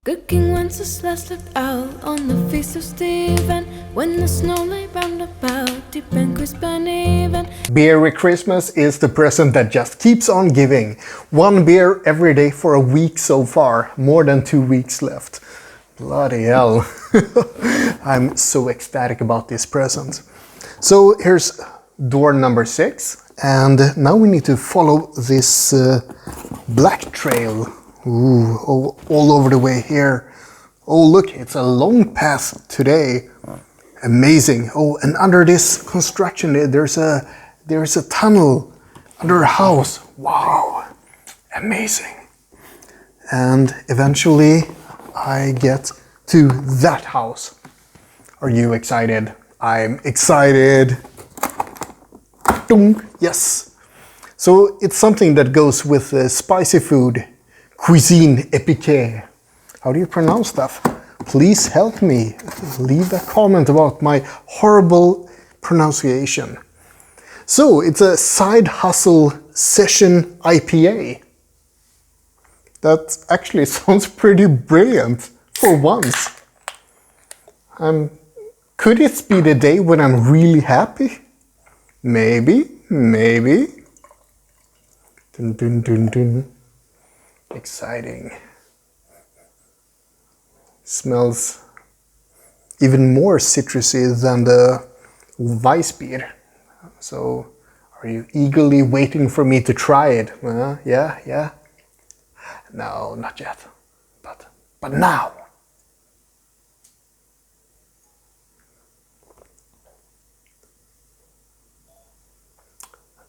Good King Wenceslas looked out on the feast of Stephen, when the snow lay round about, deep and crisp and even. Beery Christmas is the present that just keeps on giving. One beer every day for a week so far, more than 2 weeks left. Bloody hell. I'm so ecstatic about this present. So here's door number 6, and now we need to follow this black trail. Ooh, all over the way here. Oh look, it's a long path today. Amazing. Oh, and under this construction there's a tunnel under a house. Wow, amazing. And eventually I get to that house. Are you excited? I'm excited. Dunk. Yes. So it's something that goes with spicy food. Cuisine épiquée. How do you pronounce that? Please help me. Leave a comment about my horrible pronunciation. So it's a side hustle session IPA. That actually sounds pretty brilliant for once. Could it be the day when I'm really happy? Maybe. Dun, dun, dun, dun. Exciting. Smells even more citrusy than the Weissbier. So, are you eagerly waiting for me to try it? Yeah? No, not yet. But now.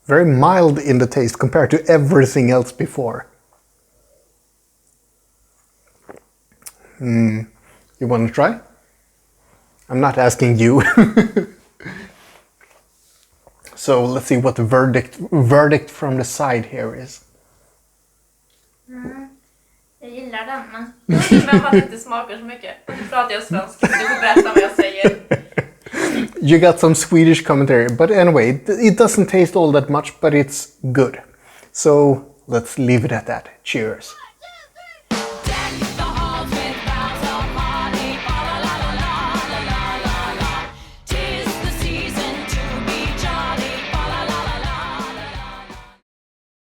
Very mild in the taste compared to everything else before. You want to try? I'm not asking you. So let's see what the verdict from the side here is. Jag gillar den, men jag undrar att det inte smakar så mycket. Nu pratar jag svenska, du får berätta vad jag säger. You got some Swedish commentary, but anyway, it doesn't taste all that much, but it's good. So let's leave it at that. Cheers.